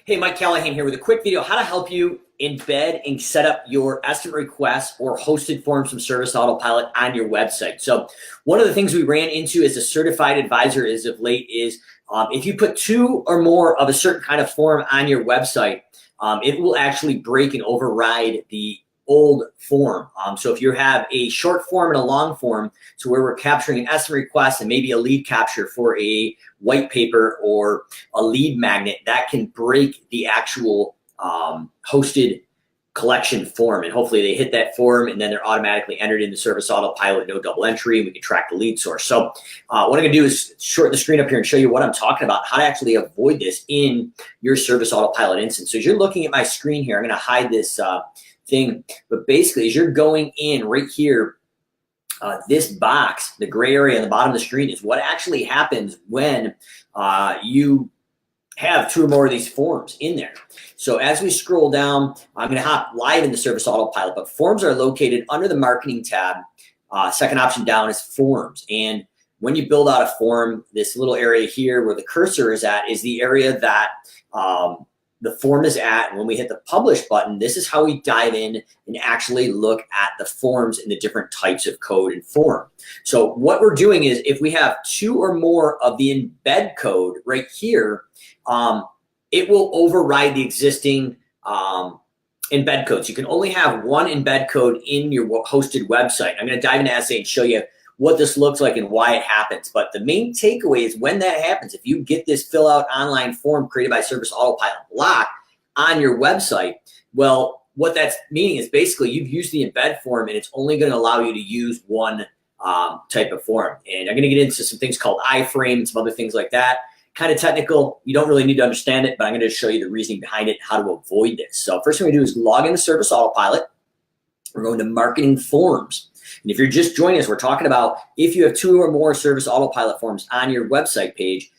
Hey, Mike Callahan here with a quick video how to help you embed and set up your estimate requests or hosted forms from Service Autopilot on your website. So one of the things we ran into as a certified advisor as of late is if you put two or more of a certain kind of form on your website, it will actually break and override the old form. So if you have a short form and a long form, so where we're capturing an estimate request and maybe a lead capture for a white paper or a lead magnet, that can break the actual hosted collection form. And hopefully they hit that form and then they're automatically entered into Service Autopilot, no double entry, and we can track the lead source. So what I'm gonna do is shorten the screen up here and show you what I'm talking about, how to actually avoid this in your Service Autopilot instance. So as you're looking at my screen here, I'm gonna hide this thing, but basically as you're going in right here, this box, the gray area on the bottom of the screen, is what actually happens when you have two or more of these forms in there. So as we scroll down, I'm going to hop live in the Service Autopilot, but forms are located under the marketing tab. Second option down is forms. And when you build out a form, this little area here where the cursor is at is the area that the form is at. And when we hit the publish button, this is how we dive in and actually look at the forms and the different types of code and form. So what we're doing is if we have two or more of the embed code right here, it will override the existing embed codes. You can only have one embed code in your hosted website. I'm going to dive into Essay and show you what this looks like and why it happens. But the main takeaway is when that happens, if you get this fill out online form created by Service Autopilot block on your website, well, what that's meaning is basically you've used the embed form and it's only going to allow you to use one type of form. And I'm going to get into some things called iframe and some other things like that. Kind of technical. You don't really need to understand it, but I'm going to show you the reasoning behind it, how to avoid this. So first thing we do is log into Service Autopilot. We're going to marketing forms. And if you're just joining us, we're talking about if you have two or more Service Autopilot forms on your website page,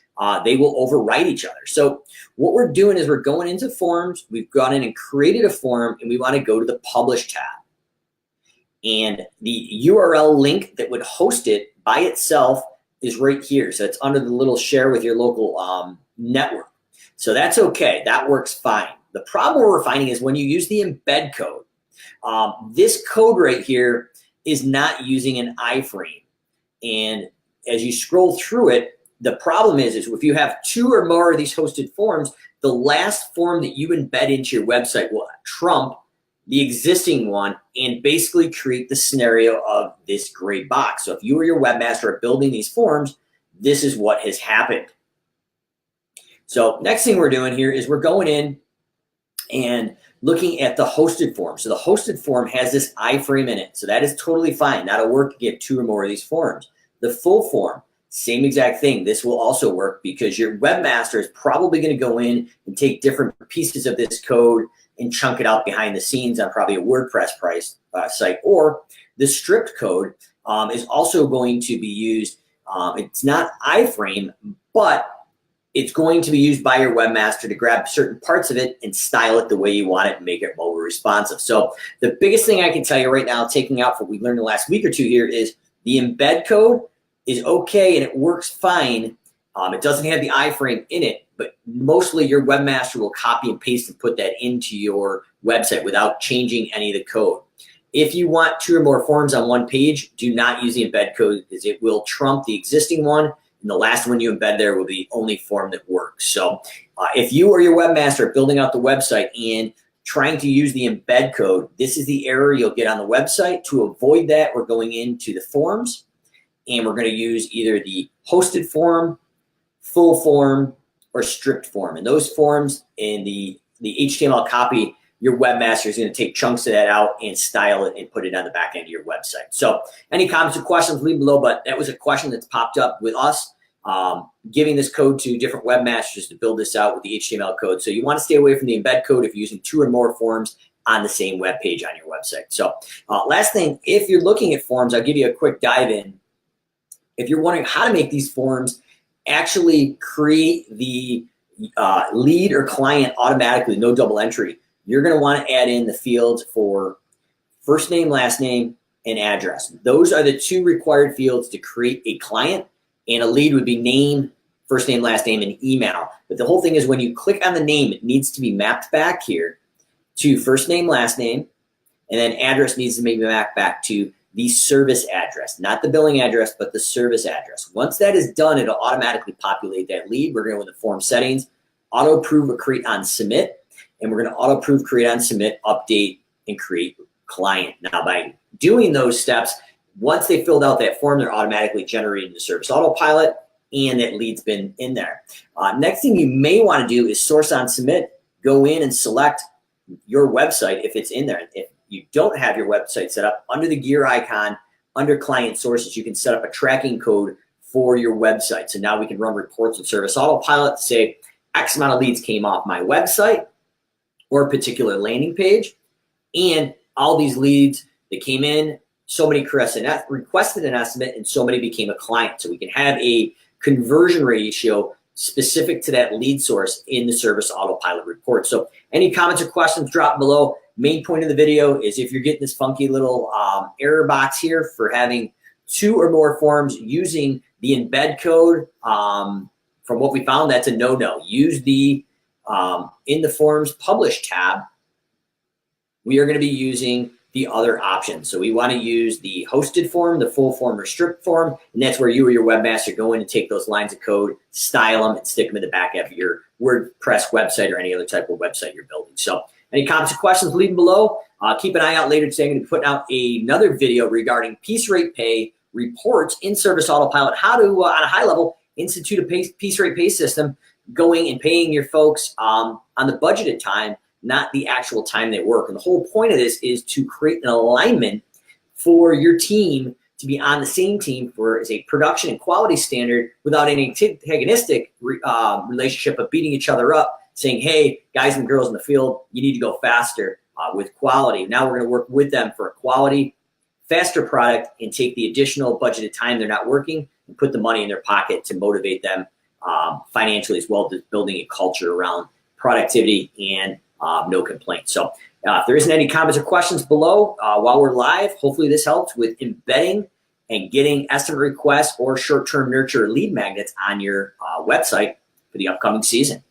they will overwrite each other. So what we're doing is we're going into forms. We've gone in and created a form, and we want to go to the Publish tab. And the URL link that would host it by itself is right here. So it's under the little share with your local network. So that's okay. That works fine. The problem we're finding is when you use the embed code, this code right here is not using an iframe. And as you scroll through it, the problem is if you have two or more of these hosted forms, the last form that you embed into your website will trump the existing one and basically create the scenario of this gray box. So if you or your webmaster are building these forms, this is what has happened. So next thing we're doing here is we're going in and looking at the hosted form. So the hosted form has this iframe in it. So that is totally fine. That'll work to get two or more of these forms. The full form, same exact thing. This will also work because your webmaster is probably going to go in and take different pieces of this code and chunk it out behind the scenes on probably a WordPress site. Or the strict code is also going to be used. It's not iframe, but it's going to be used by your webmaster to grab certain parts of it and style it the way you want it and make it mobile responsive. So the biggest thing I can tell you right now, taking out what we learned the last week or two here, is the embed code is okay and it works fine. It doesn't have the iframe in it, but mostly your webmaster will copy and paste and put that into your website without changing any of the code. If you want two or more forms on one page, do not use the embed code because it will trump the existing one. And the last one you embed there will be the only form that works. So if you or your webmaster are building out the website and trying to use the embed code, this is the error you'll get on the website. To avoid that, we're going into the forms and we're going to use either the hosted form, full form, or strict form. And those forms in the HTML copy, your webmaster is going to take chunks of that out and style it and put it on the back end of your website. So any comments or questions, leave below, but that was a question that's popped up with us. Giving this code to different webmasters to build this out with the HTML code. So you want to stay away from the embed code if you're using two or more forms on the same web page on your website. So last thing, if you're looking at forms, I'll give you a quick dive in. If you're wondering how to make these forms actually create the lead or client automatically, no double entry, you're going to want to add in the fields for first name, last name, and address. Those are the two required fields to create a client, and a lead would be name first name, last name, and email. But the whole thing is when you click on the name, it needs to be mapped back here to first name, last name, and then address needs to be mapped back to the service address, not the billing address, but the service address. Once that is done, it'll automatically populate that lead. We're going to go in the form settings, auto approve or create on submit, and we're going to auto approve, create on submit, update, and create client. Now, by doing those steps, once they filled out that form, they're automatically generating the Service Autopilot, and that lead's been in there. Next thing you may want to do is source on submit. Go in and select your website if it's in there. If you don't have your website set up, under the gear icon, under client sources, you can set up a tracking code for your website. So now we can run reports with Service Autopilot to say X amount of leads came off my website or a particular landing page, and all these leads that came in, so many requested an estimate, and so many became a client. So we can have a conversion ratio specific to that lead source in the Service Autopilot report. So any comments or questions, drop below. Main point of the video is if you're getting this funky little error box here for having 2 or more forms using the embed code, from what we found, that's a no-no. Use the in the forms publish tab. We are going to be using the other options. So we want to use the hosted form, the full form or stripped form, and that's where you or your webmaster go in and take those lines of code, style them, and stick them in the back of your WordPress website or any other type of website you're building. So any comments or questions, leave them below. Keep an eye out later today. I'm going to be putting out another video regarding piece rate pay reports in Service Autopilot, how to, on a high level, institute a piece rate pay system, going and paying your folks on the budgeted time, not the actual time they work. And the whole point of this is to create an alignment for your team to be on the same team for as a production and quality standard without any antagonistic relationship of beating each other up, saying, hey, guys and girls in the field, you need to go faster with quality. Now we're going to work with them for a quality, faster product and take the additional budgeted time they're not working and put the money in their pocket to motivate them financially as well, as building a culture around productivity and no complaints. So if there isn't any comments or questions below while we're live, hopefully this helps with embedding and getting estimate requests or short-term nurture lead magnets on your website for the upcoming season.